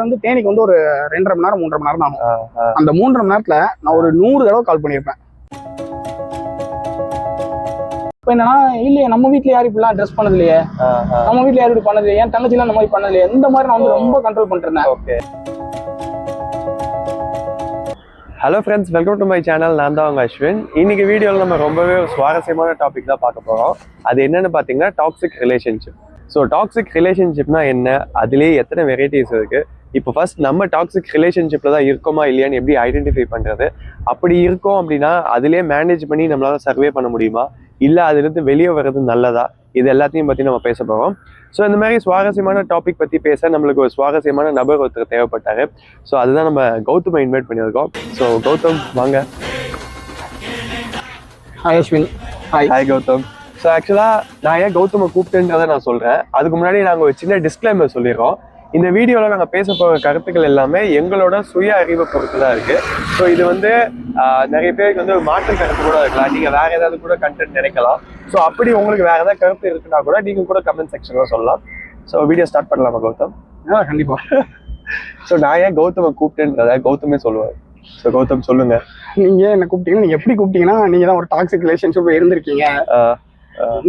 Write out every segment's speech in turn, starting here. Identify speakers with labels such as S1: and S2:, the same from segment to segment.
S1: வந்து தேனிக்கு வந்து ஒரு 2.5 மணி நேரம் 3.5 மணி நேரம் ஆகும். அந்த 3.5 மணி நேரத்துல நான் ஒரு 100 தடவை கால் பண்ணியிருப்பேன். இப்போ என்னன்னா இல்லையே நம்ம வீட்டுல யாரும் இப்படிலாம் ட்ரெஸ் பண்ணது இல்லையே, நம்ம வீட்டுல யாரும் இப்படி பண்ணது, என் தங்கச்சிலாம் இந்த மாதிரி பண்ணது இல்லையே, இந்த மாதிரி நான் வந்து ரொம்ப கண்ட்ரோல் பண்ணிட்டு இருந்தேன்.
S2: Hello friends, welcome to my channel. நான் தான் உங்க அஸ்வின். இன்னைக்கு வீடியோவில் நம்ம ரொம்பவே சுவாரஸ்யமான டாபிக் தான் பார்க்க போகிறோம். அது என்னன்னு பார்த்தீங்கன்னா டாக்ஸிக் ரிலேஷன்ஷிப். ஸோ டாக்ஸிக் ரிலேஷன்ஷிப்னா என்ன, அதுலேயே எத்தனை வெரைட்டிஸ் இருக்குது, இப்போ ஃபர்ஸ்ட் நம்ம டாக்ஸிக் ரிலேஷன்ஷிப்பில் தான் இருக்கோமா இல்லையான்னு எப்படி ஐடென்டிஃபை பண்ணுறது, அப்படி இருக்கோம் அப்படின்னா அதுலேயே மேனேஜ் பண்ணி நம்மளால் சர்வே பண்ண முடியுமா, இல்லை அதுலேருந்து வெளியே வர்றது நல்லதா, இது எல்லாத்தையும் பற்றி நம்ம பேச போகிறோம். ஸோ இந்த மாதிரி சுவாரஸ்யமான டாபிக் பற்றி பேச நம்மளுக்கு ஒரு சுவாரஸ்யமான நபர் ஒருத்தர் தேவைப்பட்டார். ஸோ அதுதான் நம்ம கௌதமை இன்வைட் பண்ணியிருக்கோம். ஸோ கௌதம் வாங்க.
S1: Hi Ashwin.
S2: Hi Gautham. So ஆக்சுவலாக நான் ஏன் கௌதமை கூப்பிட்டுன்றதை நான் சொல்கிறேன். அதுக்கு முன்னாடி நாங்கள் ஒரு சின்ன டிஸ்க்ளைமர் சொல்லிடுறோம். இந்த வீடியோவில் நாங்கள் பேச போகிற கருத்துக்கள் எல்லாமே எங்களோட சுய அறிவை பொறுத்து தான் இருக்குது. ஸோ இது வந்து நிறைய பேருக்கு வந்து ஒரு மாற்று கருத்து கூட இருக்கலாம். நீங்கள் வேறு ஏதாவது கூட கண்டென்ட் நினைக்கலாம். ஸோ அப்படி உங்களுக்கு வேறு ஏதாவது கருத்து இருக்குன்னா கூட நீங்கள் கூட கமெண்ட் செக்ஷனில் சொல்லலாம். ஸோ வீடியோ ஸ்டார்ட் பண்ணலாமா கௌதம்?
S1: கண்டிப்பாக.
S2: ஸோ நான் ஏன் கௌதமை கூப்பிட்டுன்றத கௌதமே சொல்லுவார். ஸோ கௌதம் சொல்லுங்க.
S1: நீங்கள் என்ன கூப்பிட்டீங்கன்னா, நீங்கள் எப்படி கூப்பிட்டீங்கன்னா, நீங்கள் தான் ஒரு டாக்ஸிக் ரிலேஷன்ஷிப் இருந்திருக்கீங்க.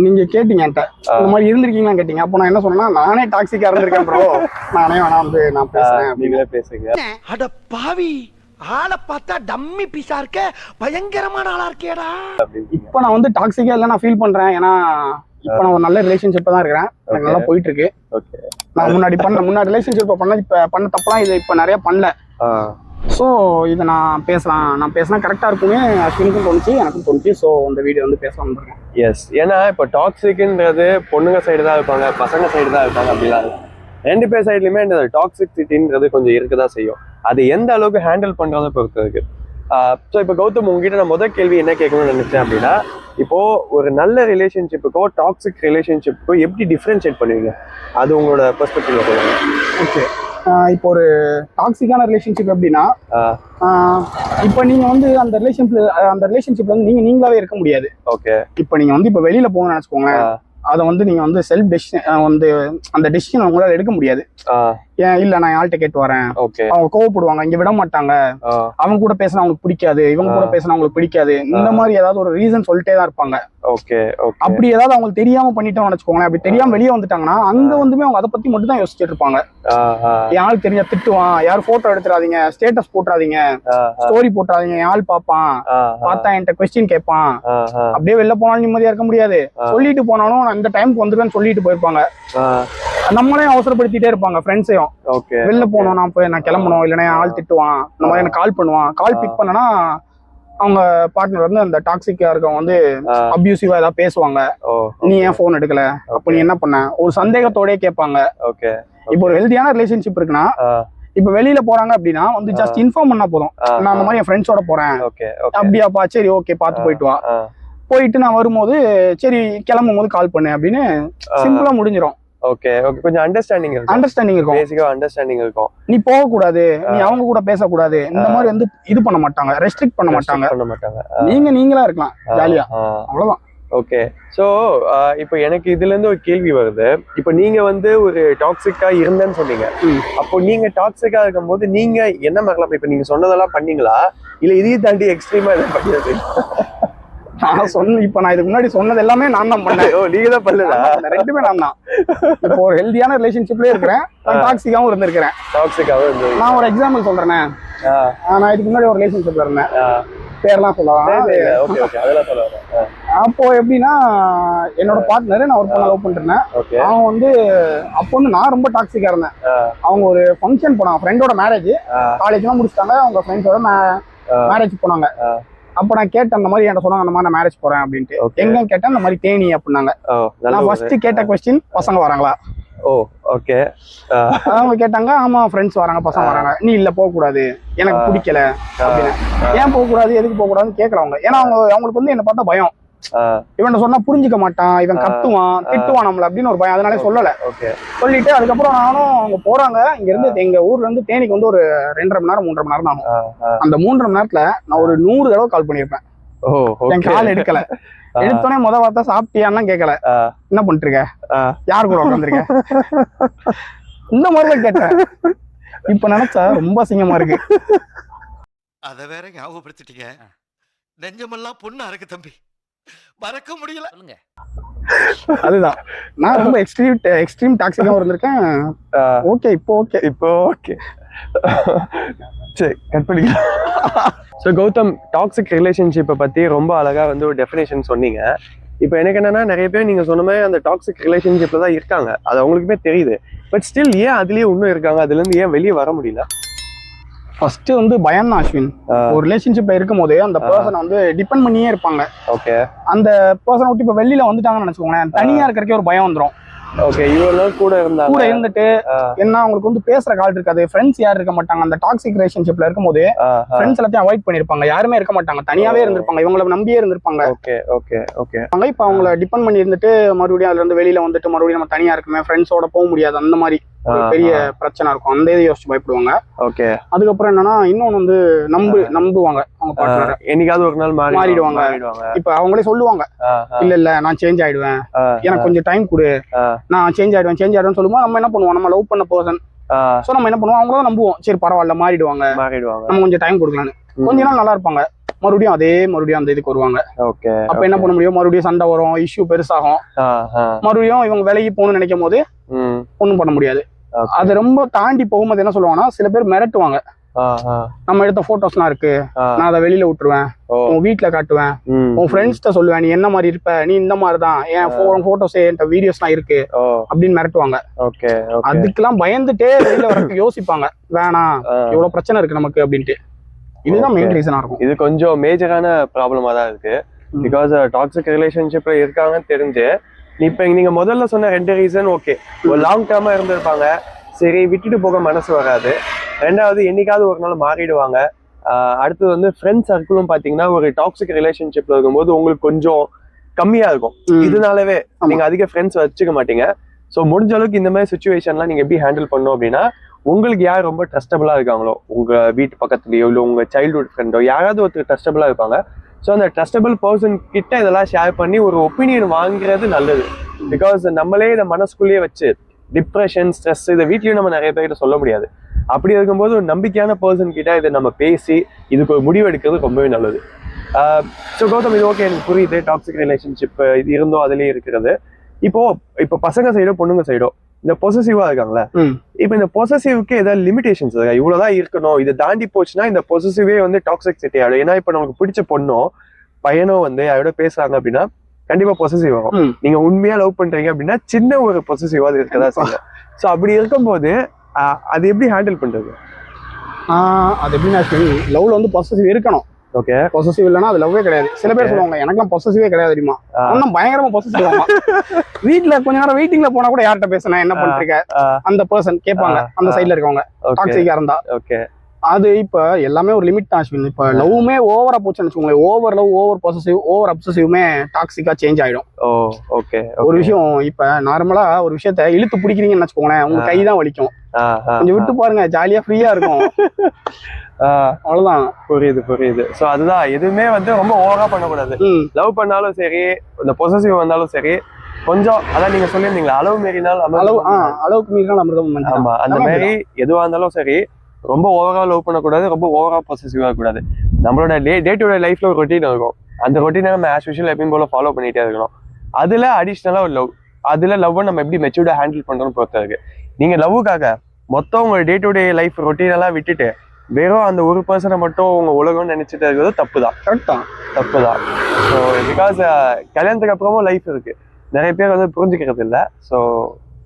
S1: நீங்க கேட்டீங்க என்கிட்ட இந்த மாதிரி இருந்திருக்கீங்களா கேட்டீங்க. அப்போ நான் என்ன சொன்னா, நானே டாக்ஸிக்கா இருந்திருக்கேன் ப்ரோ, நானே வேணா வந்து நான் பேசுறேன்.
S2: நீங்களே பேசுங்க.
S3: அட பாவி, ஆளை பார்த்தா டம்மி பீஸா இருக்க, பயங்கரமான ஆளா இருக்கேடா.
S1: இப்போ நான் வந்து டாக்ஸிக்கா இல்லை நான் ஃபீல் பண்றேன். ஏன்னா இப்போ நான் ஒரு நல்ல ரிலேஷன்ஷிப்ல தான் இருக்கிறேன். எனக்கு நல்லா போயிட்டு இருக்கு. நான் முன்னாடி ரிலேஷன்ஷிப் பண்ண தப்பெல்லாம் இது இப்போ நிறைய பண்ணல. ஸோ இதை நான் பேசினா கரெக்டாக இருக்குமே அஸ்வினுக்கும் தோணுச்சு, எனக்கும் தோணுச்சு. ஸோ இந்த வீடியோ வந்து பேசலாம்னு இருக்கேன்.
S2: எஸ், ஏன்னா இப்போ டாக்ஸிக்ன்றது பொண்ணுங்க சைடு தான் இருப்பாங்க, பசங்க சைடு தான் இருப்பாங்க அப்படிலாம். ரெண்டு பேர் சைட்லையுமே இந்த டாக்ஸிசிட்டின்றது கொஞ்சம் இருக்குதான் செய்யும். அது எந்த அளவுக்கு ஹேண்டில் பண்ணுறதை பொறுத்து இருக்கு. ஸோ இப்போ கௌதம் உங்ககிட்ட நான் முதல் கேள்வி என்ன கேட்கணும்னு நினைச்சேன் அப்படின்னா, இப்போ ஒரு நல்ல ரிலேஷன்ஷிப்புக்கோ டாக்ஸிக் ரிலேஷன்ஷிப்புக்கோ எப்படி டிஃப்ரென்ஷியேட் பண்ணுவீங்க, அது உங்களோட பெர்ஸ்பெக்டிவ்ல சொல்லுங்க.
S1: ஓகே, இப்போ ஒரு டாக்ஸிக்கான ரிலேஷன்ஷிப் எப்படின்னா, இப்போ நீங்க வந்து அந்த ரிலேஷன்ஷிப்ல வந்து நீங்களாவே இருக்க முடியாது.
S2: ஓகே,
S1: இப்போ நீங்க வந்து இப்போ வெளியில போகணும்னு நினைச்சுக்கோங்க, அதை வந்து நீங்க வந்து செல்ஃப் டெசிஷன் வந்து அந்த டெசிஷன் உங்களால எடுக்க முடியாது. ஏன் இல்ல நான் யார்கிட்ட கேட்டு வரேன், அவங்க கோவப்படுவாங்க, இங்க விட மாட்டாங்க, அவங்க கூட பேசினா அவங்களுக்கு பிடிக்காது, இவங்க கூட பேசினா அவங்களுக்கு பிடிக்காது, இந்த மாதிரி ஏதாவது ஒரு ரீசன் சொல்லிட்டே தான் இருப்பாங்க. அப்படி ஏதாவது அவங்களுக்கு தெரியாம பண்ணிட்டோம்னு வச்சுக்கோங்களேன். அப்படி தெரியாம வெளியே வந்துட்டாங்கன்னா அங்க வந்துமே அவங்க அதை பத்தி மட்டும் தான் யோசிச்சுட்டு இருப்பாங்க. யாருக்கு தெரிஞ்ச திட்டுவான், யாரும் போட்டோ எடுத்துறாதீங்க, ஸ்டேட்டஸ் போட்டுறாதீங்க, ஸ்டோரி போட்டுறாதீங்க, யாழ் பாப்பான், பார்த்தா என்கிட்ட கொஸ்டின் கேட்பான். அப்படியே வெளில போனாலும் நிம்மதியா இருக்க முடியாது, சொல்லிட்டு போனாலும் இந்த டைமுக்கு வந்துருவேன்னு சொல்லிட்டு போயிருப்பாங்க. நம்மளையும் அவசரப்படுத்திட்டே இருப்பாங்க, ஃப்ரெண்ட்ஸையும். வெளில போனோம், நான் கிளம்பணும், இல்லைன்னா ஆள் திட்டுவான், இந்த மாதிரி எனக்கு கால் பண்ணுவான். கால் பிக் பண்ணனா அவங்க பார்ட்னர் வந்து அந்த டாக்ஸிக்கா இருக்கவங்க வந்து அபியூசிவா ஏதாவது பேசுவாங்க. நீ ஏன் போன் எடுக்கல, அப்ப நீ என்ன பண்ண, ஒரு சந்தேகத்தோடய கேட்பாங்க. இப்போ ஒரு ஹெல்தியான ரிலேஷன்ஷிப் இருக்குன்னா, இப்ப வெளியில போறாங்க அப்படின்னா வந்து ஜஸ்ட் இன்ஃபார்ம் பண்ணா போதும், நான் அந்த மாதிரி என் ஃப்ரெண்ட்ஸோட போறேன், அப்படியாப்பா, சரி ஓகே பார்த்து போயிட்டு வா, போயிட்டு நான் வரும்போது சரி கிளம்பும் போது கால் பண்ணு அப்படின்னு சிம்பிளா முடிஞ்சிடும்.
S2: ஓகே ஓகே, கொஞ்சம் அண்டர்ஸ்டாண்டிங் இருக்கும், பேசிக்கா அண்டர்ஸ்டாண்டிங் இருக்கும்.
S1: நீ போக கூடாது, நீ அவங்க கூட பேசக்கூடாது, இந்த மாதிரி வந்து இது பண்ண மாட்டாங்க, ரெஸ்ட்ரிக்ட் பண்ண மாட்டாங்க. நீங்களா இருக்கலாம் ஜாலியா, அவ்வளவுதான்.
S2: ஓகே, ஸோ இப்போ எனக்கு இதுல இருந்து ஒரு கேள்வி வருது. இப்போ நீங்க வந்து ஒரு டாக்ஸிக்கா இருந்தேன்னு சொன்னீங்க. அப்போ நீங்க டாக்ஸிக்கா இருக்கும்போது நீங்க என்ன மாதிரிலாம், இப்போ நீங்க சொன்னதெல்லாம் பண்ணீங்களா, இல்ல இதையும் தாண்டி எக்ஸ்ட்ரீமா எதுவும் பண்ணது?
S1: இப்ப நான் இதுக்கு முன்னாடி சொன்னது எல்லாமே நான் தான் பண்ணேன்.
S2: நீங்க தான் பண்ணல?
S1: ரெண்டுமே நான் தான். இப்போ ஒரு ஹெல்தியான ரிலேஷன்ஷிப்லயே இருக்கிறேன், டாக்ஸிக்காவும் இருந்திருக்கிறேன். நான் ஒரு எக்ஸாம்பிள் சொல்றேனே, நான் இதுக்கு முன்னாடி ஒரு ரிலேஷன்ஷிப்ல இருந்தேன், பேர்லாம் சொல்லலாம். அப்போ எப்படின்னா, என்னோட பார்ட்னர் நான் ஒரு பொண்ணை லவ் பண்ணிருந்தேன். அவன் வந்து அப்போ வந்து நான் ரொம்ப டாக்ஸிக்கா இருந்தேன். அவங்க ஒரு ஃபங்க்ஷன் போனாங்க, ஃப்ரெண்டோட மேரேஜ், காலேஜ்லாம் முடிச்சிட்டாங்க, அவங்க ஃப்ரெண்ட்ஸோட மேரேஜ் போனாங்க. அப்ப நான் கேட்டேன், அந்த மாதிரி என்கிட்ட சொன்னாங்க, அந்த மாதிரி நான் மேரேஜ் போறேன் அப்படின்ட்டு. எங்க கேட்டேன், இந்த மாதிரி தேனி அப்படின்னாங்க. நான் ஃபர்ஸ்ட் கேட்ட கொஸ்டின், பசங்க வராங்களா?
S2: ஓகே,
S1: அவங்க கேட்டாங்க, ஆமா ஃப்ரெண்ட்ஸ் வராங்க, பசங்க வராங்க. நீ இல்ல போக கூடாது, எனக்கு பிடிக்கல அப்படின்னு. ஏன் போக கூடாது, எதுக்கு போக கூடாதுன்னு கேக்குறவங்க. ஏன்னா அவங்களுக்கு வந்து என்ன பார்த்தா பயம், இவன் சொன்னா புரிஞ்சுக்க மாட்டான், இவன் கத்துவான், திட்டுவான் நம்மள அப்படின்னு ஒரு பயம். அதனால சொல்லல. சொல்லிட்டு அதுக்கப்புறம் நானும் அவங்க போறாங்க, இங்க இருந்து எங்க ஊர்ல இருந்து தேனிக்கு வந்து ஒரு 2.5 மணி நேரம் 3.5 மணி நேரம் ஆகும். அந்த 3.5 மணி நேரத்துல நான் ஒரு 100 தடவை கால் பண்ணிருப்பேன். என் கால் எடுக்கல. எடுத்தோடனே வார்த்தை சாப்பிட்டியான்னு கேட்கல, என்ன பண்ணிட்டு இருக்க, யாரு கூட உட்காந்துருக்க, இந்த மாதிரிதான் கேட்டேன். இப்ப நினைச்சா ரொம்ப அசிங்கமா இருக்கு.
S3: அத வேற ஞாபகப்படுத்திட்டீங்க. நெஞ்சமெல்லாம் பொண்ணு அறக்கு தம்பி, மறக்க முடியல.
S1: அதுதான் நான் ரொம்ப எக்ஸ்ட்ரீம் டாக்ஸிக்கா இருந்திருக்கேன். ஓகே இப்போ ஓகே
S2: சரி கட் பண்ணிக்கலாம். ஸோ கௌதம், டாக்ஸிக் ரிலேஷன்ஷிப்பை பற்றி ரொம்ப அழகாக வந்து ஒரு டெஃபினேஷன் சொன்னீங்க. இப்போ எனக்கு என்னன்னா, நிறைய பேர் நீங்கள் சொன்ன மாதிரி அந்த டாக்ஸிக் ரிலேஷன்ஷிப்பில் தான் இருக்காங்க, அது அவங்களுக்குமே தெரியுது. பட் ஸ்டில் ஏன் அதுலேயே இன்னும் இருக்காங்க, அதுலேருந்து ஏன் வெளியே வர முடியல?
S1: ஃபர்ஸ்ட் வந்து பயம் தான் அஸ்வின். ஒரு ரிலேஷன்ஷிப்ல இருக்கும் போதே அந்த பர்சனை வந்து டிபெண்ட் பண்ணியே இருப்பாங்க.
S2: ஓகே.
S1: அந்த பர்சனை விட்டு இப்ப வெளியில வந்துட்டாங்கன்னு நினைச்சுக்கோங்களேன், தனியா இருக்கிறக்கே ஒரு பயம் வந்துடும்.
S2: ஓகே, இவ்வளவு நாள் கூட
S1: இருந்துட்டு என்ன அவங்களுக்கு வந்து பேசுற கால் இருக்காது, ஃப்ரெண்ட்ஸ் யாரும் இருக்க மாட்டாங்க. அந்த டாக்ஸிக் ரிலேஷன்ஷிப்ல இருக்கும்போது ஃப்ரெண்ட்ஸ் எல்லாத்தையும் அவாய்ட் பண்ணிருப்பாங்க, யாருமே இருக்க மாட்டாங்க, தனியாவே இருந்திருப்பாங்க, இவங்களை நம்பியே இருந்திருப்பாங்க.
S2: Okay okay okay.
S1: இப்ப அவங்கள டிபெண்ட் பண்ணி இருந்துட்டு மறுபடியும் அதுல இருந்து வெளியில வந்துட்டு மறுபடியும் நம்ம தனியா இருக்குமே, ஃப்ரெண்ட்ஸோட போக முடியாது, அந்த மாதிரி பெரிய பிரச்சனை இருக்கும். அந்த இதை யோசிச்சு பயப்படுவாங்க.
S2: ஓகே.
S1: அதுக்கப்புறம் என்னன்னா, இன்னொன்னு வந்து நம்புவாங்க அவங்க பார்ட்னர்,
S2: என்னைக்காவது ஒரு நாள்
S1: மாறிடுவாங்க. இப்ப அவங்களே சொல்லுவாங்க, இல்ல நான் சேஞ்ச் ஆயிடுவேன், எனக்கு கொஞ்சம் டைம் கொடு, நான் சேஞ்ச் ஆயிடுவேன் சொல்லுவோம். நம்ம என்ன பண்ணுவோம், நம்ம லவ் பண்ண பர்சன், சோ நம்ம என்ன பண்ணுவோம், அவங்கள நம்புவோம், சரி பரவாயில்ல மாறிடுவாங்க, நம்ம கொஞ்சம் டைம் கொடுக்கலான்னு. கொஞ்ச நாள் நல்லா இருப்பாங்க, மறுபடியும் அந்த இதுக்கு வருவாங்க. அப்ப என்ன பண்ண முடியும், மறுபடியும் சண்டை வரும், இஷ்யூ பெருசாகும், மறுபடியும் இவங்க விலகி போகணும்னு நினைக்கும் போது ஒண்ணும் பண்ண முடியாது. அது ரொம்ப தாண்டி போகும்போது என்ன சொல்லுவாங்கன்னா, சில பேர் மிரட்டுவாங்க, நம்ம எடுத்த போட்டோஸ்லாம் இருக்கு, நான் அதை வெளியில விட்டுருவேன், உன் வீட்டுல காட்டுவேன், உன் ஃப்ரெண்ட்ஸ்ட சொல்லுவேன், நீ என்ன மாதிரி இருப்ப, நீ இந்த மாதிரிதான், என் போட்டோஸ் என்கிட்ட வீடியோஸ்லாம் இருக்கு அப்படின்னு மிரட்டுவாங்க. அதுக்கெல்லாம் பயந்துட்டே வெளியில வரக்கு யோசிப்பாங்க, வேணாம் இவ்வளவு பிரச்சனை இருக்கு நமக்கு அப்படின்ட்டு. இதுதான் மெயின் ரீசனா இருக்கும்.
S2: இது கொஞ்சம் மேஜரான ப்ராப்ளமா தான் இருக்கு. பிகாஸ் டாக்ஸிக் ரிலேஷன்ஷிப்ல இருக்காங்கன்னு தெரிஞ்சு இப்ப நீங்க முதல்ல சொன்ன 2 ரீசன் ஓகே, ஒரு லாங் டேர்மா இருந்திருப்பாங்க, சரி விட்டுட்டு போக மனசு வராது. ரெண்டாவது, என்னைக்காவது ஒரு நாள் மாறிடுவாங்க. அடுத்தது வந்து ஃப்ரெண்ட்ஸ் சர்க்கிளும் பாத்தீங்கன்னா ஒரு டாக்ஸிக் ரிலேஷன்ஷிப்ல இருக்கும்போது உங்களுக்கு கொஞ்சம் கம்மியா இருக்கும். இதனாலவே நீங்க அதிக ஃப்ரெண்ட்ஸ் வச்சுக்க மாட்டீங்க. ஸோ முடிஞ்ச அளவுக்கு இந்த மாதிரி சுச்சுவேஷன்லாம் நீங்க எப்படி ஹேண்டில் பண்ணணும் அப்படின்னா, உங்களுக்கு யார் ரொம்ப ட்ரஸ்டபிளா இருக்காங்களோ, உங்க வீட்டு பக்கத்துலயோ இல்லை உங்க சைல்ட்ஹுட் ஃப்ரெண்டோ யாராவது ஒருத்தர் ட்ரஸ்டபிளா இருப்பாங்க. ஸோ அந்த ட்ரஸ்டபிள் பர்சன் கிட்ட இதெல்லாம் ஷேர் பண்ணி ஒரு ஒப்பீனியன் வாங்குறது நல்லது. பிகாஸ் நம்மளே இதை மனசுக்குள்ளேயே வச்சு டிப்ரெஷன், ஸ்ட்ரெஸ் இதை வீட்லயும் நம்ம நிறைய பேர்கிட்ட சொல்ல முடியாது. அப்படி இருக்கும்போது ஒரு நம்பிக்கையான பர்சன் கிட்ட இதை நம்ம பேசி இதுக்கு ஒரு முடிவு எடுக்கிறது ரொம்பவே நல்லது. ஸோ கௌதம், இது ஓகே, எனக்கு புரியுது டாக்ஸிக் ரிலேஷன்ஷிப் இது இருந்தோம் அதுலயே இருக்கிறது. இப்போ பசங்க சைடோ பொண்ணுங்க சைடோ இந்த பொசசிவா இருக்காங்களே, இப்ப இந்த பொசசிவ்க்கு ஏதாவது லிமிடேஷன்ஸ் இருக்கா? இவ்வளவுதான் இருக்கணும், இதை தாண்டி போச்சுன்னா இந்த பொசசிவே வந்து டாக்ஸிசிட்டி ஆயிடும். ஏன்னா இப்ப நமக்கு பிடிச்ச பொண்ணோ பையனோ வந்து அதோட பேசுறாங்க அப்படின்னா கண்டிப்பா பொசசிவ் ஆகும். நீங்க உண்மையா லவ் பண்றீங்க அப்படின்னா சின்ன ஒரு பொசசிவாது இருக்கதா செய்யும். ஸோ அப்படி இருக்கும்போது அது எப்படி ஹேண்டில் பண்றது?
S1: அது எப்படின்னா, லவ்ல வந்து பொசசிவ் இருக்கணும்.
S2: ஓகே,
S1: பொசசிவ் இல்லைன்னா அது லவ்வே கிடையாது. சில பேர் சொல்லுவாங்க, எனக்குலாம் பொசசிவே கிடையாது தெரியுமா, ஒன்னும் பயங்கரமா பொசசிவ் ஆமா. வீட்டுல கொஞ்ச நேரம் வெயிட்டிங்ல போனா கூட யார்கிட்ட பேசினா என்ன பண்றீங்க அந்த பர்சன் கேட்பாங்க, அந்த சைட்ல இருக்கவங்க டாக்ஸிக்கா இருந்தா.
S2: ஓகே,
S1: அது இப்ப எல்லாமே ஒரு லிமிட் தான் அஸ்வின். இப்ப லவ்வுமே ஓவரா போச்சுன்னு வச்சுக்கோங்களேன், over love, over possessive, over அப்சசிவ்மே டாக்ஸிக்கா சேஞ்ச் ஆயிடும்.
S2: ஓகே.
S1: ஒரு விஷயம் இப்ப நார்மலா ஒரு விஷயத்த இழுத்து பிடிக்கிறீங்கன்னு வச்சுக்கோங்களேன், உங்க கை தான் வலிக்கும், கொஞ்சம் விட்டு பாருங்க, ஜாலியா ஃப்ரீயா இருக்கும், அவ்வளவுதான்.
S2: புரியுது. சோ அதுதான், எதுவுமே வந்து ரொம்ப ஓவரா பண்ணக்கூடாது. லவ் பண்ணாலும் சரி, இந்த பொசசிவ் வந்தாலும் சரி, கொஞ்சம் அதான் நீங்க சொல்லியிருந்தீங்களா, அளவு மீறினால்
S1: அளவுக்கு மீறினால் அமிர்தம்.
S2: ஆமா, அந்த மாதிரி எதுவா இருந்தாலும் சரி, ரொம்ப ஓவரா லவ் பண்ணக்கூடாது, ரொம்ப ஓவரா பொசசிவா இருக்கக்கூடாது. நம்மளோட டே டு டே லைஃப்ல ஒரு ரொட்டீன் இருக்கும், அந்த ரொட்டீனை நம்ம ஆஸ் யூஷுவல் எப்பயும் போல ஃபாலோ பண்ணிட்டே இருக்கணும். அதுல அடிஷ்னலா ஒரு லவ், அதுல லவ் நம்ம எப்படி மெச்சூர்டா ஹேண்டில் பண்றோம்னு பொறுத்த இருக்கு. நீங்க லவ்வுக்காக மொத்தம் உங்க day to day life routine எல்லாம் விட்டுட்டு வெறும் அந்த ஒரு பர்சனை மட்டும் உங்க உலகம்னு நினைச்சிட்டு இருக்கிறது தப்புதான். ஸோ பிகாஸ் கல்யாணத்துக்கு அப்புறமும் லைஃப் இருக்கு, நிறைய பேர் வந்து புரிஞ்சுக்கிறது இல்லை. So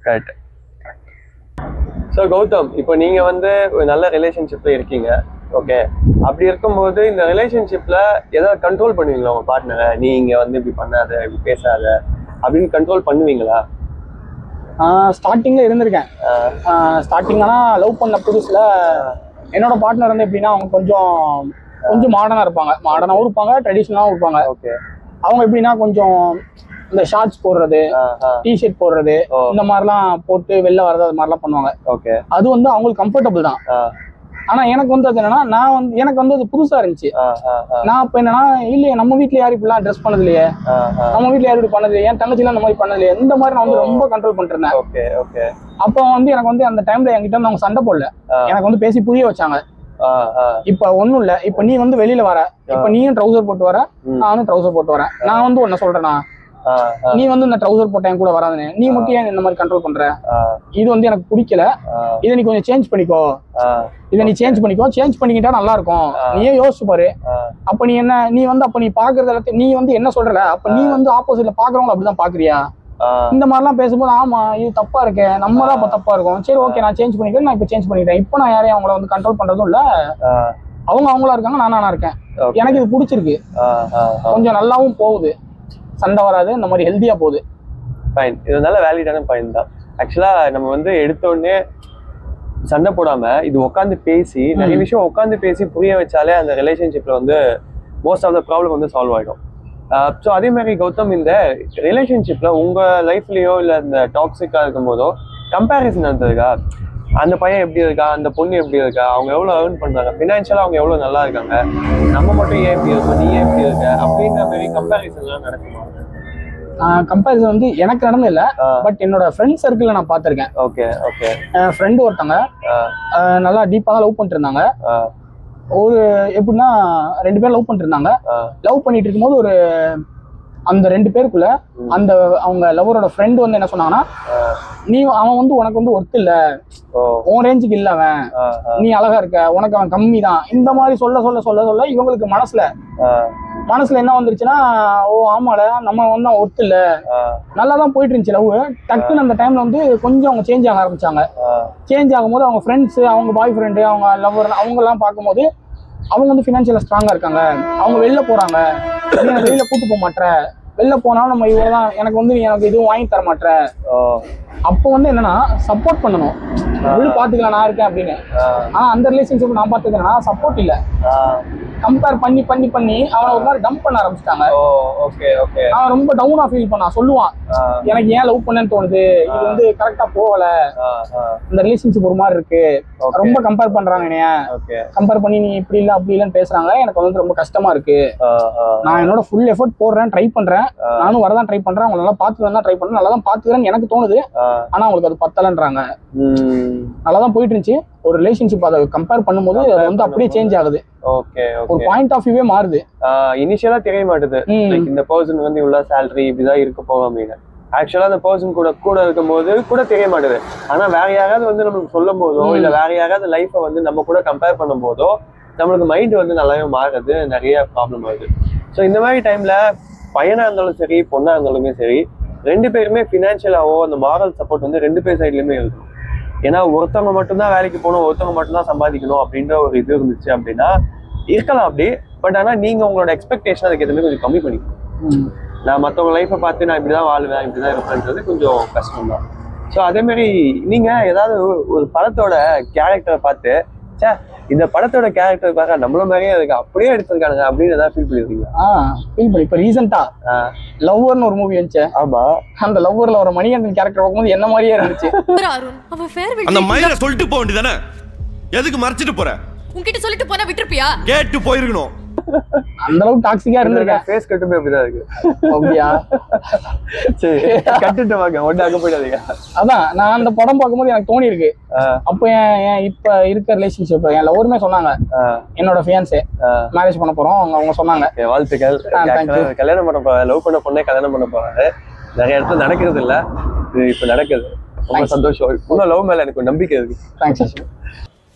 S2: correct. ஸோ கௌதம், இப்போ நீங்க வந்து ஒரு நல்ல ரிலேஷன்ஷிப்ல இருக்கீங்க, ஓகே. அப்படி இருக்கும்போது இந்த ரிலேஷன்ஷிப்ல ஏதாவது கண்ட்ரோல் பண்ணுவீங்களா உங்க பார்ட்னரை? நீங்க வந்து இப்படி பண்ணாத, இப்படி பேசாத அப்படின்னு கண்ட்ரோல் பண்ணுவீங்களா?
S1: ஸ்டார்டிங்ல இருந்திருக்கேன். ஸ்டார்டிங்னா லவ் பண்ண புதுசுல என்னோட பார்ட்னர் வந்து எப்படின்னா, அவங்க கொஞ்சம் மாடர்னா இருப்பாங்க, மாடர்னாவும் இருப்பாங்க, ட்ரெடிஷ்னலாவும் இருப்பாங்க.
S2: ஓகே. அவங்க
S1: எப்படின்னா கொஞ்சம் இந்த ஷார்ட்ஸ் போடுறது, டிஷர்ட் போடுறது, இந்த மாதிரிலாம் போட்டு வெளில வர்றது, அது மாதிரிலாம் பண்ணுவாங்க.
S2: ஓகே.
S1: அது வந்து அவங்களுக்கு கம்ஃபர்டபுள் தான். ஆனா எனக்கு வந்து அது என்னன்னா, எனக்கு வந்து அது புதுசா இருந்துச்சு. நான் இப்ப என்னன்னா, இல்லையே நம்ம வீட்டுல யாரும் இப்படிலாம் ட்ரெஸ் பண்ணது இல்லையே, நம்ம வீட்டுல யாரும் இப்படி பண்ணது இல்லையே, என் தங்கச்சி எல்லாம் இந்த மாதிரி பண்ணது இல்லையே, இந்த மாதிரி நான் வந்து ரொம்ப கண்ட்ரோல் பண்ணிட்டு இருந்தேன். அப்போ வந்து எனக்கு வந்து அந்த டைம்ல என்கிட்ட அவங்க சண்டை போடல, எனக்கு வந்து பேசி புரிய வச்சாங்க. இப்ப ஒண்ணும் இல்ல, இப்ப நீ வந்து வெளியில வர, இப்ப நீயும் ட்ரௌசர் போட்டு வர, நானும் ட்ரௌசர் போட்டு வரேன். நான் வந்து உன்ன சொல்றேனா, நீ வந்து இந்த ட்ரௌசர் போட்ட என் கூட வராதுன்னு, நீ மட்டும் ஏன் இந்த மாதிரி கண்ட்ரோல் பண்ற? இது வந்து எனக்கு பிடிக்கல, இதை நீ கொஞ்சம் சேஞ்ச் பண்ணிக்கோ, சேஞ்ச் பண்ணிக்கிட்டா நல்லா இருக்கும். நீயே யோசிச்சு பாரு. அப்ப நீ என்ன, நீ வந்து அப்ப நீ பாக்குறது எல்லாத்தையும் நீ வந்து என்ன சொல்றல, அப்ப நீ வந்து ஆப்போசிட்ல பாக்குறவங்க அப்படிதான் பாக்குறியா? இந்த மாதிரிலாம் பேசும்போது ஆமா இது தப்பா இருக்கு, நம்ம தான் இப்ப தப்பா இருக்கும். சரி ஓகே, நான் சேஞ்ச் பண்ணிக்கிறேன், நான் இப்ப சேஞ்ச் பண்ணிக்கிறேன். இப்ப நான் யாரையும் அவங்கள வந்து கண்ட்ரோல் பண்றதும் இல்ல, அவங்க அவங்களா இருக்காங்க, நானா இருக்கேன். எனக்கு இது பிடிச்சிருக்கு, கொஞ்சம் நல்லாவும் போகுது, சண்டை வராது, இந்த மாதிரி ஹெல்த்தியா போகுது.
S2: ஃபைன், இது நல்ல வேலிடான பாயிண்ட் தான். ஆக்சுவலா நம்ம வந்து எடுத்த உடனே சண்டை போடாம இது உட்காந்து பேசி நிறைய விஷயம் உட்காந்து பேசி புரிய வச்சாலே அந்த ரிலேஷன்ஷிப்ல வந்து மோஸ்ட் ஆஃப் த ப்ராப்ளம் வந்து சால்வ் ஆயிடும். ஸோ அதே மாதிரி கௌதம், இந்த ரிலேஷன்ஷிப்ல உங்க லைஃப்லயோ இல்லை இந்த டாக்ஸிக்கா இருக்கும் போதோ கம்பேரிசன் இருந்திருக்கா? அந்த பையன் எப்படி இருக்கா, அந்த பொண்ணு எப்படி இருக்கா, அவங்க எவ்வளோ ஏர்ன் பண்றாங்க, ஃபினான்ஷியலா அவங்க எவ்வளோ நல்லா இருக்காங்க, நம்ம மட்டும் ஏன் எப்படி இருக்கோம், நீ ஏன் எப்படி இருக்க அப்படின்ற மாதிரி கம்பேரிசன்லாம் நடக்குமா?
S1: கம்பேரிசன் வந்து எனக்கு நடந்தது இல்ல, பட் என்னோட ஃப்ரெண்ட் சர்க்கிள்ல நான் பார்த்திருக்கேன்.
S2: Okay okay.
S1: ஃப்ரெண்டு ஒருத்தவங்க நல்லா டீப்பா தான் லவ் பண்ணிட்டு இருந்தாங்க. ஒரு எப்படின்னா 2 பேர் லவ் பண்ணிட்டு இருந்தாங்க. லவ் பண்ணிட்டு இருக்கும்போது ஒரு அந்த 2 பேருக்குள்ள அந்த அவங்க லவரோட ஃப்ரெண்ட் வந்து என்ன சொன்னாங்கன்னா, அவன் வந்து உனக்கு வந்து ஒர்த் இல்ல, உன் ரேஞ்சுக்கு இல்ல அவன், நீ அழகா இருக்க, உனக்கு அவன் கம்மி தான், இந்த மாதிரி சொல்ல சொல்ல சொல்ல சொல்ல இவங்களுக்கு மனசுல என்ன வந்துருச்சுன்னா, ஓ ஆமால நம்ம வந்து ஒர்த் இல்ல. நல்லாதான் போயிட்டு இருந்துச்சு லவ். டக்குன்னு அந்த டைம்ல வந்து கொஞ்சம் அவங்க சேஞ்ச் ஆக ஆரம்பிச்சாங்க. சேஞ்ச் ஆகும்போது அவங்க ஃப்ரெண்ட்ஸ், அவங்க பாய் ஃப்ரெண்டு, அவங்க லவர், அவங்க எல்லாம் பார்க்கும்போது அவங்க வந்து ஃபினான்ஷியலா ஸ்ட்ராங்கா இருக்காங்க, அவங்க வெளில போறாங்க, வெளியில கூட்டு போக மாட்டேற, வெளில போனாலும் நம்ம இவ்வளவுதான், எனக்கு வந்து எனக்கு எதுவும் வாங்கி தர மாட்டேற. அப்போ வந்து என்னன்னா சப்போர்ட் பண்ணணும், வீடு பாத்துக்கலாம் நான் இருக்கேன் அப்படின்னு. ஆனா அந்த ரிலேஷன்ஷிப் நான் பாத்துக்கிறேன்னா சப்போர்ட் இல்ல, கம்பேர் பண்ணி பண்ணி பண்ணி அவனை ஒரு மாதிரி டம்ப் பண்ண ஆரம்பிச்சிட்டாங்க. அவன் ரொம்ப டவுனா ஃபீல் பண்ணா, சொல்லுவான் எனக்கு ஏன் லவ் பண்ணேன்னு தோணுது, இது வந்து கரெக்டா போகல, இந்த ரிலேஷன்ஷிப் ஒரு மாதிரி இருக்கு, ரொம்ப கம்பேர் பண்றாங்க என்னைய, கம்பேர் பண்ணி நீ இப்படி இல்ல அப்படி இல்லன்னு பேசுறாங்க, எனக்கு வந்து ரொம்ப கஷ்டமா இருக்கு, நான் என்னோட ஃபுல் எஃபர்ட் போடுறேன், ட்ரை பண்றேன், நானும் வரதான் ட்ரை பண்றேன், அவங்க நல்லா பாத்துதான் ட்ரை பண்றேன், நல்லா தான் பாத்துக்கிறேன்னு எனக்கு தோணுது, ஆனா அவங்களுக்கு அது பத்தலன்றாங்க. நல்லாதான் போயிட்டு இருந்துச்சு ஒரு ரிலேஷன்ஷிப், அதை கம்பேர் பண்ணும்போது அது வந்து அப்படியே சேஞ்ச் ஆகுது. ஒரு பாயிண்ட் ஆஃப் வியூவே மாறுது.
S2: இனிஷியலா தெரிய மாட்டுது இந்த பர்சன் வந்து இவ்வளவு சேலரி இப்படிதான் இருக்க போகும் அப்படின்னு. ஆக்சுவலா அந்த பர்சன் கூட இருக்கும்போது கூட தெரிய மாட்டுது. ஆனா வேற யாராவது வந்து நம்மளுக்கு சொல்லும் போதோ இல்ல வேற யாராவது லைஃபை வந்து நம்ம கூட கம்பேர் பண்ணும் போதோ நம்மளுக்கு மைண்ட் வந்து நல்லாவே மாறுது, நிறைய ப்ராப்ளம் வருது. ஸோ இந்த மாதிரி டைம்ல பையனா இருந்தாலும் சரி பொண்ணா இருந்தாலுமே சரி 2 பேருமே ஃபினான்ஷியலாவோ அந்த மாரல் சப்போர்ட் வந்து 2 பேர் சைட்லயுமே இருக்கும். ஏன்னா ஒருத்தவங்க மட்டும்தான் வேலைக்கு போகணும், ஒருத்தவங்க மட்டும்தான் சம்பாதிக்கணும் அப்படின்ற ஒரு இது இருந்துச்சு அப்படின்னா இருக்கலாம் அப்படி. பட் ஆனா நீங்க உங்களோட எக்ஸ்பெக்டேஷன் அதுக்கு எதுவுமே கொஞ்சம் கம்மி பண்ணிக்கணும். நான் மற்றவங்க லைஃப்பை பார்த்து நான் இப்படிதான் வாழ்வேன், இப்படிதான் இருப்பேன்றது கொஞ்சம் கஷ்டம் தான். ஸோ அதே மாதிரி நீங்க ஏதாவது ஒரு படத்தோட கேரக்டரை பார்த்து சே இந்த படத்தோட கேரக்டர் பாக்க நம்மள மாதிரியே இருக்கு, அப்படியே எடுத்திருக்கானுங்க அப்படின்னு ஏதாவது ஃபீல் பண்ணிருக்கீங்களா?
S1: ஃபீல் பண்ணி இப்ப ரீசெண்டா லவ்வர்னு ஒரு மூவி வந்துச்சு.
S2: ஆமா,
S1: அந்த லவ்வர்ல ஒரு மணிகண்டன் கேரக்டர் பார்க்கும்போது என்ன மாதிரியே இருந்துச்சு.
S3: அந்த மயில சொல்லிட்டு போக வேண்டியதானே, எதுக்கு மறைச்சிட்டு போற?
S4: உன்கிட்ட சொல்லிட்டு போனா விட்டுருப்பியா?
S3: கேட்டு போயிருக்கணும்.
S1: அந்த அளவுக்கு டாக்ஸிக்கா இருந்திருக்கேன்.
S2: ஃபேஸ் கட்டுமே அப்படிதான் இருக்கு.
S1: அப்படியா?
S2: சரி கட்டுட்டு வாங்க, ஒண்ணாக போயிடாதீங்க.
S1: அதான் நான் அந்த படம் பார்க்கும்போது எனக்கு தோணி இருக்கு. அப்போ என் இப்ப இருக்க ரிலேஷன்ஷிப் என் லவருமே சொன்னாங்க, என்னோட ஃபியான்ஸே மேரேஜ் பண்ண போறோம், அவங்க சொன்னாங்க.
S2: வாழ்த்துக்கள். கல்யாணம் பண்ண போற லவ் பண்ண பொண்ணே கல்யாணம் பண்ண போறாரு. நிறைய இடத்துல நடக்கிறது இல்ல, இது இப்ப நடக்குது. ரொம்ப சந்தோஷம். இன்னும் லவ் மேல எனக்கு நம்பிக்கை இருக்கு.
S1: தேங்க்ஸ்.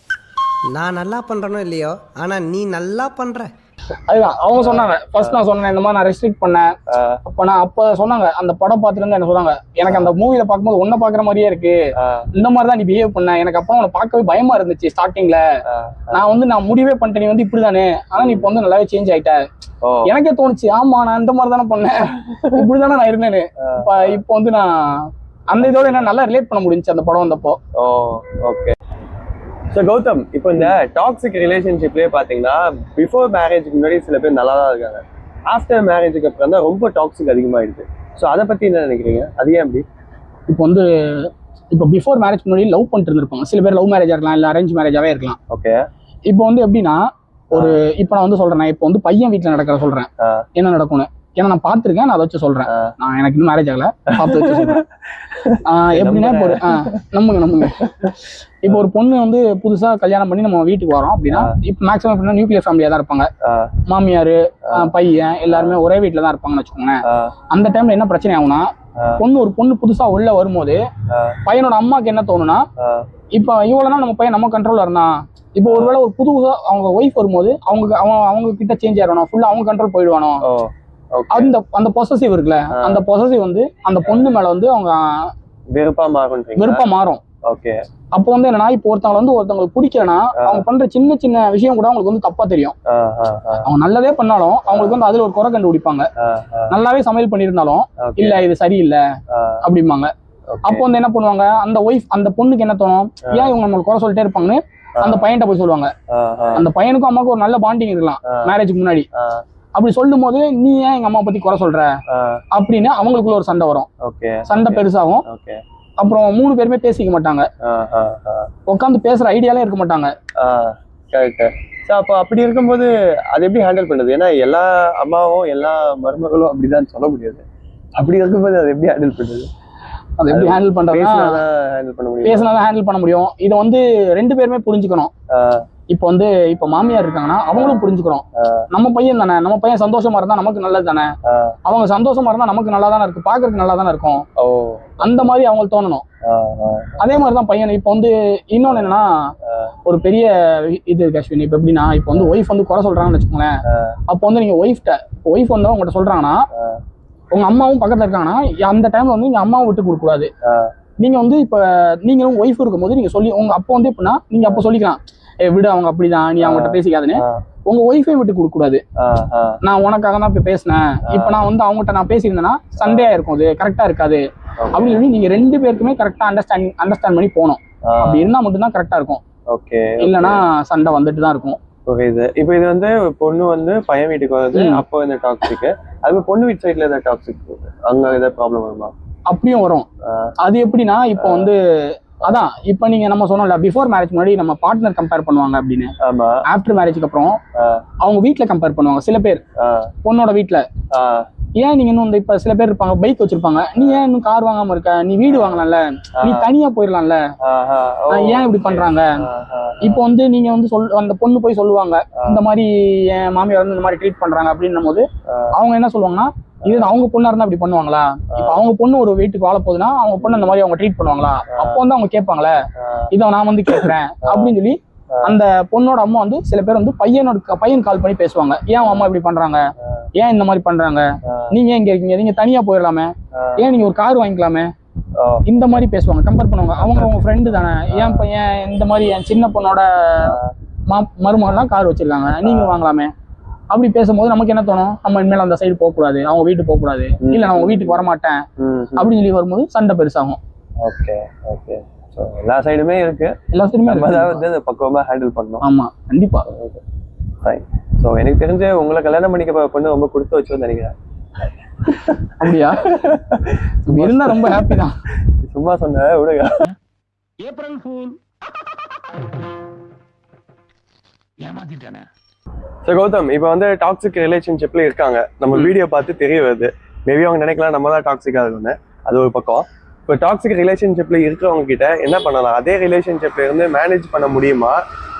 S5: நான் நல்லா பண்றேனோ இல்லையோ, ஆனா நீ நல்லா பண்ற.
S1: அதுதான் அவங்க சொன்னாங்க. ஃபர்ஸ்ட் நான் சொன்னேன் இந்த மாதிரி நான் ரெஸ்ட்ரிக்ட் பண்ணேன். அப்ப சொன்னாங்க அந்த படம் பார்த்துட்டு இருந்தா என்ன சொன்னாங்க, எனக்கு அந்த மூவில பார்க்கும்போது உன்ன பாக்குற மாதிரியே இருக்கு, இந்த மாதிரிதான் நீ பிஹேவ் பண்ண, எனக்கு அப்புறம் உன்னை பார்க்கவே பயமா இருந்துச்சு ஸ்டார்டிங்ல, நான் முடிவே பண்ணிட்டேன் நீ வந்து இப்படிதானே, ஆனா நீ இப்ப வந்து நல்லாவே சேஞ்ச் ஆயிட்ட. எனக்கே தோணுச்சு ஆமா நான் இந்த மாதிரி தானே பண்ணேன், இப்படிதானே நான் இருந்தேன்னு. இப்போ வந்து நான் அந்த இதோட என்ன நல்லா ரிலேட் பண்ண முடிஞ்சுச்சு அந்த படம் வந்தப்போ.
S2: ஓகே. ஸோ கௌதம், இப்போ இந்த டாக்ஸிக் ரிலேஷன்ஷிப்லேயே பார்த்தீங்கன்னா பிஃபோர் மேரேஜுக்கு முன்னாடி சில பேர் நல்லா தான் இருக்காங்க, ஆஃப்டர் மேரேஜுக்கு அப்புறம் தான் ரொம்ப டாக்ஸிக் அதிகமாகிடுது. ஸோ அதை பற்றி என்ன நினைக்கிறீங்க? அது ஏன் அப்படி?
S1: இப்போ பிஃபோர் மேரேஜ் முன்னாடி லவ் பண்ணிட்டு இருந்திருப்பாங்க. சில பேர் லவ் மேரேஜாக இருக்கலாம், இல்லை அரேஞ்ச் மேரேஜாகவே இருக்கலாம்.
S2: ஓகே.
S1: இப்போ வந்து எப்படின்னா இப்போ நான் வந்து சொல்றேன், இப்போ வந்து பையன் வீட்டில் நடக்கிற சொல்றேன் என்ன நடக்கும்னு. ஏன்னா நான் பார்த்திருக்கேன், நான் அதை வச்சு சொல்றேன். நான் எனக்கு இன்னும் மேரேஜ் ஆகல, பார்த்து வச்சு சொல்றேன். எப்படின்னா இப்போ ஒரு நம்புங்க இப்போ ஒரு பொண்ணு வந்து புதுசா கல்யாணம் பண்ணி நம்ம வீட்டுக்கு வரோம் அப்படின்னா, இப்போ மேக்ஸிமம் எப்படின்னா நியூக்ளியர் ஃபேமிலியா தான் இருப்பாங்க. மாமியார் பையன் எல்லாருமே ஒரே வீட்டுல தான் இருப்பாங்கன்னு வச்சுக்கோங்களேன். அந்த டைம்ல என்ன பிரச்சனை ஆகும்னா, ஒரு பொண்ணு புதுசா உள்ள வரும்போது பையனோட அம்மாக்கு என்ன தோணும்னா, இப்ப இவ்வளவுனா நம்ம பையன் நம்ம கண்ட்ரோல்ல இருந்தான், இப்போ ஒருவேளை ஒரு புதுசா அவங்க ஒய்ஃப் வரும்போது அவங்க கிட்ட சேஞ்ச் ஆயிடணும், ஃபுல்லா அவங்க கண்ட்ரோல் போயிடுவானோ. அந்த பொசசிவ் இருக்குல்ல, அந்த பொசசிவ் வந்து அந்த பொண்ணு மேல வந்து அவங்க வெறுப்பா மாறும். அப்போ வந்து என்னன்னா, இப்போ ஒருத்தவங்களுக்கு பிடிக்கலன்னா அவங்க பண்ற சின்ன சின்ன விஷயம் கூட அவங்களுக்கு வந்து தப்பா தெரியும். அவங்க நல்லதே பண்ணாலும் அவங்களுக்கு வந்து அதுல ஒரு குறை கண்டுபிடிப்பாங்க. நல்லாவே சமையல் பண்ணிருந்தாலும் இல்ல இது சரியில்லை அப்படிம்பாங்க. அப்போ வந்து என்ன பண்ணுவாங்க, அந்த ஒய்ஃப் அந்த பொண்ணுக்கு என்ன தோணும், ஏன் இவங்க நம்மளுக்கு குறை சொல்லிட்டே இருப்பாங்கன்னு அந்த பையன்கிட்ட போய் சொல்லுவாங்க. அந்த பையனுக்கும் அம்மாவுக்கும் ஒரு நல்ல பாண்டிங் இருக்கலாம் மேரேஜுக்கு முன்னாடி. அப்படி சொல்லும் போது நீ ஏன் எங்க அம்மா பத்தி குறை சொல்ற அப்படின்னு அவங்களுக்குள்ள ஒரு சண்டை வரும். சண்டை பெருசாகும். அப்புறம் 3 பேருமே பேசிக்க மாட்டாங்க, உட்காந்து பேசுற ஐடியாலே இருக்க மாட்டாங்க.
S2: அப்போ அப்படி இருக்கும்போது அது எப்படி ஹேண்டில் பண்றது? ஏன்னா எல்லா அம்மாவும் எல்லா மருமகளும் அப்படிதான் சொல்ல முடியாது. அப்படி இருக்கும்போது அது எப்படி ஹேண்டில் பண்றது?
S1: அது எப்படி ஹேண்டில் பண்றதுன்னா, பேசினாதான் ஹேண்டில் பண்ண முடியும். இதை வந்து 2 பேருமே புரிஞ்சுக்கணும். இப்போ மாமியார் இருக்காங்கன்னா அவங்களும் புரிஞ்சுக்கணும், நம்ம பையன் தானே, நம்ம பையன் சந்தோஷமா இருந்தா நமக்கு நல்லது தானே, அவங்க சந்தோஷமா இருந்தா நமக்கு நல்லா தானே இருக்கு, பாக்குறதுக்கு நல்லா தானே இருக்கும், அந்த மாதிரி அவங்களுக்கு தோணணும். அதே மாதிரிதான் பையன். இப்போ வந்து இன்னொன்னு என்னன்னா, ஒரு பெரிய இது அஸ்வின், இப்போ எப்படின்னா, இப்போ வந்து ஒய்ஃப் வந்து குறை சொல்றாங்கன்னு வச்சுக்கோங்களேன். அப்போ வந்து நீங்க ஒய்ஃப் வந்து உங்கள்கிட்ட சொல்றாங்கன்னா, உங்க அம்மாவும் பக்கத்துல இருக்காங்கன்னா, அந்த டைம்ல வந்து நீங்க அம்மாவும் விட்டு கொடுக்க கூடாது. நீங்க வந்து இப்ப நீங்களும் ஒய்ஃப் இருக்கும் போது நீங்க சொல்லி உங்க அப்போ வந்து எப்படின்னா, நீங்க அப்ப சொல்லிக்கலாம், விடு அவங்க அப்படிதான், நீ அவங்ககிட்ட பேசிக்காதுன்னு. உங்க ஒய்ஃபை விட்டு கொடுக்க கூடாது. நான் உனக்காக தான் இப்ப பேசினேன், இப்ப நான் வந்து அவங்ககிட்ட நான் பேசியிருந்தேன்னா சண்டையா இருக்கும், அது கரெக்டா இருக்காது அப்படின்னு சொல்லி நீங்க 2 பேருக்குமே கரெக்டா அண்டர்ஸ்டாண்ட் பண்ணி போகணும். அப்படி இருந்தா மட்டும்தான் கரெக்டா இருக்கும். இல்லைன்னா சண்டை வந்துட்டு தான் இருக்கும்.
S2: புரியுது. இப்போ இது வந்து பொண்ணு வந்து பையன் வீட்டுக்கு வருது, அப்போ இந்த டாக்ஸிக். அது பொண்ணு வீட்டு சைட்ல ஏதாவது டாக்ஸிக் அங்க ஏதாவது ப்ராப்ளம் வருமா?
S1: அப்படியும் வரும். அது எப்படின்னா, இப்போ வந்து அதான் இப்ப நீங்க நம்ம சொன்னோம்ல, பிஃபோர் மேரேஜ் முன்னாடி நம்ம பார்ட்னர் கம்பேர் பண்ணுவாங்க அப்படின்னு. ஆஃப்டர் மேரேஜ்க்கு அப்புறம் அவங்க வீட்டுல கம்பேர் பண்ணுவாங்க. சில பேர் பொண்ணோட வீட்டுல, ஏன் நீங்க இன்னும் இப்ப சில பேர் இருப்பாங்க பைக் வச்சிருப்பாங்க, நீ ஏன் இன்னும் கார் வாங்காம இருக்க, நீ வீடு வாங்கலாம்ல, நீ தனியா போயிடலாம்ல, ஏன் இப்படி பண்றாங்க. இப்போ வந்து நீங்க வந்து அந்த பொண்ணு போய் சொல்லுவாங்க, இந்த மாதிரி என் மாமியார் வந்து இந்த மாதிரி ட்ரீட் பண்றாங்க அப்படின்னும் போது அவங்க என்ன சொல்லுவாங்கன்னா, இது அவங்க பொண்ணா இருந்தா அப்படி பண்ணுவாங்களா, இப்ப அவங்க பொண்ணு ஒரு வீட்டுக்கு வாழ போகுதுன்னா அவங்க பொண்ணு அந்த மாதிரி அவங்க ட்ரீட் பண்ணுவாங்களா, அப்போ வந்து அவங்க கேட்பாங்களே, இதை நான் வந்து கேட்கிறேன் அப்படின்னு சொல்லி அந்த பொண்ணோட அம்மா வந்து சில பேர் வந்து பையன் கால் பண்ணி பேசுவாங்க, ஏன் அம்மா இப்படி பண்றாங்க, ஏன் இந்த மாதிரி பண்றாங்க, நீங்க ஏன் இங்க இருக்கீங்க, நீங்க தனியா போயிடலாமே, ஏன் நீங்க ஒரு கார் வாங்கிக்கலாமே, இந்த மாதிரி பேசுவாங்க, கம்பேர் பண்ணுவாங்க. அவங்க ஃப்ரெண்டு தானே, ஏன் பையன் இந்த மாதிரி என் சின்ன பொண்ணோட மருமகள்லாம் கார் வச்சிருக்காங்க, நீங்க வாங்கலாமே அப்படி பேசும்போது நமக்கு என்ன தோணும், நம்ம இனிமேல் அந்த சைடு போகக்கூடாது, அவங்க வீட்டுக்கு போகக்கூடாது, இல்ல நான் உங்க வீட்டுக்கு வரமாட்டேன் அப்படின்னு சொல்லி வரும்போது சண்டை பெருசாகும்.
S2: எல்லா சைடுமே இருக்கு, எல்லா சைடுமே வந்து பக்குவமா ஹேண்டில் பண்ணணும்.
S1: ஆமா, கண்டிப்பா.
S2: ஸோ எனக்கு தெரிஞ்ச உங்களை கல்யாணம் பண்ணிக்க பொண்ணு ரொம்ப கொடுத்து வச்சுன்னு நினைக்கிறேன்.
S1: அப்படியா? இருந்தா ரொம்ப ஹாப்பி தான்.
S2: சும்மா சொன்ன விடுங்க.
S3: ஏப்ரல் ஃபூல் ஏமாத்திட்டானே.
S2: ஸோ கௌதம், இப்போ வந்து டாக்ஸிக் ரிலேஷன்ஷிப்ல இருக்காங்க, நம்ம வீடியோ பார்த்து தெரிய வருது. மேபி அவங்க நினைக்கலாம் நம்ம தான் டாக்ஸிக்காக இருக்குன்னு, அது ஒரு பக்கம். இப்போ டாக்ஸிக் ரிலேஷன்ஷிப்ல இருக்கிறவங்க கிட்ட என்ன பண்ணலாம், அதே ரிலேஷன்ஷிப்ல இருந்து மேனேஜ் பண்ண முடியுமா,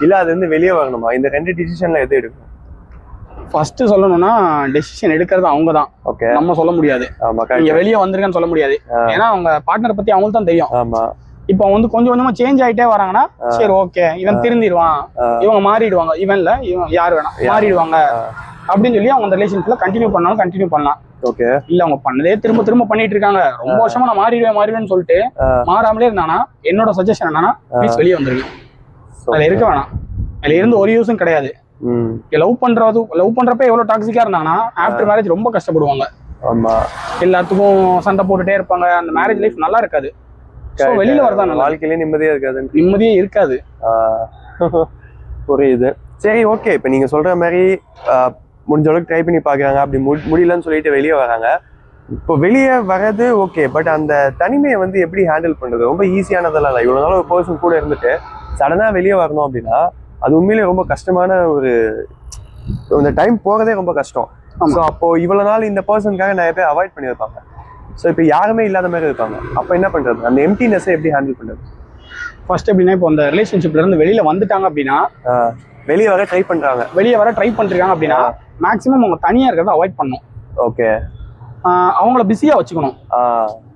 S2: இல்லை அது வந்து வெளியே வரணுமா, இந்த 2 டிசிஷன்ல எது எடுக்கும்?
S1: ஃபர்ஸ்ட் சொல்லணும்னா டெசிஷன் எடுக்கிறது அவங்க தான். ஓகே, நம்ம சொல்ல முடியாது. நீங்க வெளியே வந்திருக்கேன்னு சொல்ல முடியாது, ஏன்னா அவங்க பார்ட்னர் பத்தி அவங்களுக்கு தான் தெரியும். ஆமா, இப்போ வந்து கொஞ்சம் கொஞ்சமா சேஞ்ச் ஆயிட்டே வராங்கன்னா சரி ஓகே இவன் திருந்திடுவான், இவங்க மாறிடுவாங்க, இவன்ல இவன் யார் வேணா மாறிடுவாங்க அப்படின்னு சொல்லி அவங்க அந்த ரிலேஷன்ஷிப்ல கண்டினியூ பண்ணலாம். ஓகே, இல்ல அவங்க பண்ணதே திரும்ப திரும்ப பண்ணிட்டு இருக்காங்க, ரொம்ப வருஷமா நான் மாறிடுவேன்னு சொல்லிட்டு மாறாமலே இருந்தானா, என்னோட சஜஷன் என்னன்னா ப்ளீஸ் வெளியே வந்துருங்க, அதுல இருக்க வேணாம், அதுல இருந்து ஒரு யூஸும் கிடையாது. லவ் பண்றப்ப எவ்வளவு டாக்ஸிக்கா இருந்தாங்கன்னா ஆஃப்டர் மேரேஜ் ரொம்ப கஷ்டப்படுவாங்க. ஆமா, எல்லாத்துக்கும் சண்டை போட்டுட்டே இருப்பாங்க, அந்த மேரேஜ் லைஃப் நல்லா இருக்காது. வெளியில வரதான்
S2: வாழ்க்கையிலே
S1: நிம்மதியே இருக்காது.
S2: புரியுது. சரி ஓகே, இப்ப நீங்க சொல்ற மாதிரி முடிஞ்ச அளவுக்கு ட்ரை பண்ணி பாக்குறாங்க, அப்படி முடியலன்னு சொல்லிட்டு வெளியே வராங்க. இப்போ வெளியே வர்றது ஓகே, பட் அந்த தனிமையை வந்து எப்படி ஹேண்டில் பண்றது? ரொம்ப ஈஸியானதெல்லாம் இல்லை. இவ்வளவு நாள் ஒரு பர்சன் கூட இருந்துட்டு சடனா வெளியே வரணும் அப்படின்னா அது உண்மையிலே ரொம்ப கஷ்டமான ஒரு, இந்த டைம் போகிறதே ரொம்ப கஷ்டம். ஸோ அப்போ இவ்வளவு நாள் இந்த பர்சனுக்காக நிறைய பேர் அவாய்ட் பண்ணியிருப்பாங்க. ஸோ இப்போ யாருமே இல்லாத மாதிரி இருப்பாங்க. அப்போ என்ன பண்றது? அந்த எம்டினஸை எப்படி ஹேண்டில் பண்றது?
S1: ஃபர்ஸ்ட் எப்படின்னா, இப்போ அந்த ரிலேஷன்ஷிப்ல இருந்து வெளியில வந்துட்டாங்க அப்படின்னா,
S2: வெளியே வர ட்ரை பண்றாங்க
S1: அப்படின்னா மேக்ஸிமம் அவங்க தனியா இருக்கிறத அவாய்ட் பண்ணணும்.
S2: ஓகே.
S1: அவங்கள பிஸியா வச்சுக்கணும்.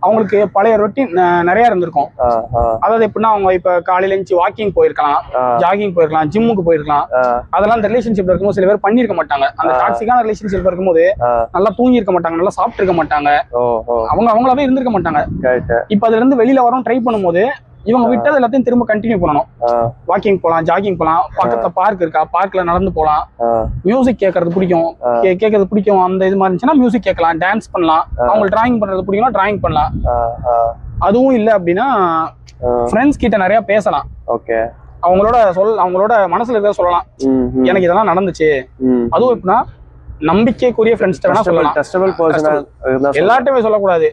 S1: அவங்களுக்கு பழைய ரொட்டீன் நிறைய இருந்திருக்கும். அதாவது எப்படின்னா, அவங்க இப்ப காலையில எழுந்துச்சு வாக்கிங் போயிருக்கலாம், ஜாகிங் போயிருக்கலாம், ஜிம்முக்கு போயிருக்கலாம். அதெல்லாம் அந்த ரிலேஷன்ஷிப்ல இருக்கும்போது சில பேர் பண்ணிருக்க மாட்டாங்க. அந்த டாக்ஸிக்கான ரிலேஷன்ஷிப்ல இருக்கும்போது நல்லா தூங்கி இருக்க மாட்டாங்க, நல்லா சாப்பிட்டு இருக்க மாட்டாங்க, அவங்களாவே இருந்திருக்க மாட்டாங்க. இப்ப அதுல இருந்து வெளியில வரும் ட்ரை பண்ணும்போது இவங்க விட்டது எல்லாத்தையும் திரும்ப கண்டினியூ பண்ணணும். வாக்கிங் போலாம், ஜாகிங் போலாம், பக்கத்துல பார்க் இருக்கா, பார்க்ல நடந்து போலாம், மியூசிக் கேட்கறது பிடிக்கும், அந்த இது மாதிரி இருந்துச்சுன்னா மியூசிக் கேட்கலாம், டான்ஸ் பண்ணலாம். அவங்க டிராயிங் பண்றது பிடிக்கும்னா டிராயிங் பண்ணலாம். அதுவும் இல்லை அப்படின்னா ஃப்ரெண்ட்ஸ் கிட்ட நிறைய பேசலாம்.
S2: ஓகே.
S1: அவங்களோட மனசுல இருக்கிறத சொல்லலாம். எனக்கு இதெல்லாம் நடந்துச்சு. அதுவும் எப்படின்னா நம்பிக்கைக்குரிய ஃப்ரெண்ட்ஸ் வேணா சொல்லலாம். எல்லார்ட்டுமே சொல்லக்கூடாது.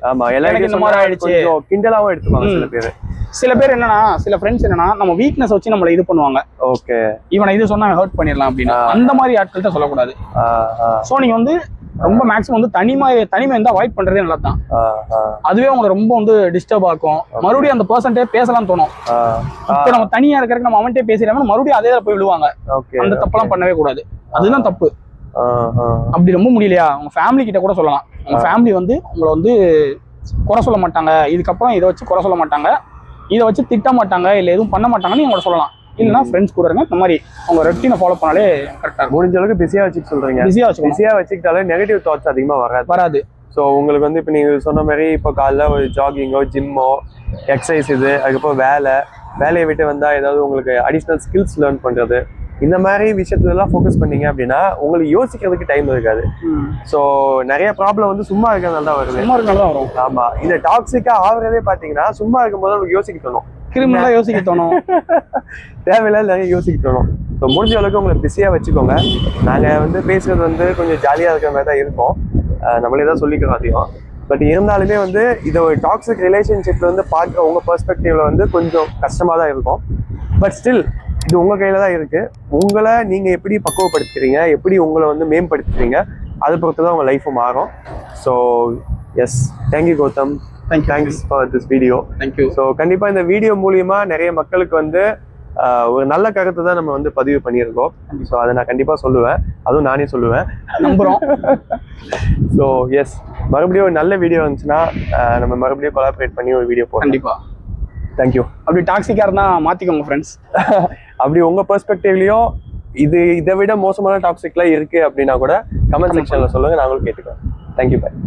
S1: எனக்கு இந்த மாதிரி ஆயிடுச்சு
S2: கிண்டலாவும் எடுத்துப்பாங்க
S1: சில பேர். என்னன்னா சில ஃப்ரெண்ட்ஸ் என்னன்னா நம்ம வீக்னஸ் வச்சு நம்மள இது பண்ணுவாங்க.
S2: ஓகே,
S1: இவனை இது சொன்னா ஹர்ட் பண்ணிடலாம் அப்படின்னு. அந்த மாதிரி ஆட்கள்கிட்ட சொல்லக்கூடாது. சோ நீங்க வந்து ரொம்ப மேக்ஸிமம் வந்து தனிமை வந்து அவாய்ட் பண்றதே நல்லா தான். அதுவே உங்களை ரொம்ப வந்து டிஸ்டர்ப் ஆகும். மறுபடியும் அந்த பர்சன்டே பேசலாம் தோணும். இப்ப நம்ம தனியா இருக்கிறதுக்கு நம்ம அவன்கிட்ட பேசிடாம மறுபடியும் அதே போய் விழுவாங்க. அந்த தப்பெல்லாம் பண்ணவே கூடாது. அதுதான் தப்பு. அப்படி ரொம்ப முடியலையா, உங்க ஃபேமிலி கிட்ட கூட சொல்லலாம். உங்க ஃபேமிலி வந்து உங்களை வந்து குறை சொல்ல மாட்டாங்க, இதுக்கப்புறம் இதை வச்சு குறை சொல்ல மாட்டாங்க, இதை வச்சு திட்ட மாட்டாங்க, இல்ல எதுவும் பண்ண மாட்டாங்கன்னு நீங்க சொல்லலாம். இல்லைன்னா ஃப்ரெண்ட்ஸ் கூட இருங்க. இந்த மாதிரி உங்க ரொட்டீனை ஃபாலோ பண்ணாலே கரெக்டா.
S2: முடிஞ்ச அளவுக்கு பிஸியா வச்சுக்க சொல்றீங்க. பிஸியா வச்சுக்கிட்டாலே நெகட்டிவ் தாட்ஸ் அதிகமா வராது. ஸோ உங்களுக்கு வந்து இப்போ நீங்க சொன்ன மாதிரி இப்போ காலைல ஒரு ஜாகிங்கோ, ஜிம்மோ, எக்ஸசைஸ், அதுக்கப்புறம் வேலையை விட்டு வந்தா ஏதாவது உங்களுக்கு அடிஷ்னல் ஸ்கில்ஸ் லேர்ன் பண்றது, இந்த மாதிரி விஷயத்துல எல்லாம் ஃபோக்கஸ் பண்ணீங்க அப்படின்னா உங்களுக்கு யோசிக்கிறதுக்கு டைம் இருக்காது. ஸோ நிறைய ப்ராப்ளம் வந்து சும்மா இருக்கிறதுனால தான் வரும். ஆமா, இந்த டாக்ஸிக்கா ஆகுறதே பாத்தீங்கன்னா சும்மா இருக்கும்போது உங்களுக்கு யோசிக்க தோணும்,
S1: கிரிமினலா யோசிக்க தோணும்,
S2: தேவையில்லாத நிறைய யோசிக்க தோணும். ஸோ முடிஞ்ச அளவுக்கு உங்களை பிஸியா வச்சுக்கோங்க. நாங்க வந்து பேசுறது வந்து கொஞ்சம் ஜாலியா இருக்கிற மாதிரி தான் இருக்கும். நம்மளே தான் சொல்லிக்கிறோம் அதிகம். பட் இருந்தாலுமே வந்து இதை ஒரு டாக்ஸிக் ரிலேஷன்ஷிப்ல வந்து பார்க்குற உங்க பெர்ஸ்பெக்டிவ்ல வந்து கொஞ்சம் கஷ்டமா தான் இருக்கும். பட் ஸ்டில் இது உங்க கையில தான் இருக்கு. உங்களை நீங்க எப்படி பக்குவப்படுத்துறீங்க, எப்படி உங்களை வந்து மேம்படுத்துறீங்க, அதை பொறுத்து தான் உங்க லைஃபும் மாறும். So yes, thank you Gautham. Thanks for this video.
S1: Thank you.
S2: So கண்டிப்பா இந்த வீடியோ மூலியமா நிறைய மக்களுக்கு வந்து ஒரு நல்ல கருத்தை தான் நம்ம வந்து பதிவு பண்ணியிருக்கோம். ஸோ அதை நான் கண்டிப்பா சொல்லுவேன், அதுவும் நானே சொல்லுவேன்,
S1: நம்புறோம்.
S2: ஸோ எஸ், மறுபடியும் ஒரு நல்ல வீடியோ வந்துச்சுன்னா நம்ம மறுபடியும் கொலாபரேட் பண்ணி ஒரு வீடியோ போடுறோம்.
S1: கண்டிப்பா.
S2: தேங்க்யூ.
S1: அப்படி டாக்ஸிக்கா இருந்தா மாத்திக்கோங்க ஃப்ரெண்ட்ஸ்.
S2: அப்படி உங்க பெர்ஸ்பெக்டிவ்லயும் இதை விட மோசமான டாக்ஸிக்லாம் இருக்கு அப்படின்னா கூட கமெண்ட் செக்ஷன்ல சொல்லுங்க, நாங்களும் கேட்டுக்கிறோம். தேங்க்யூ, பாய்.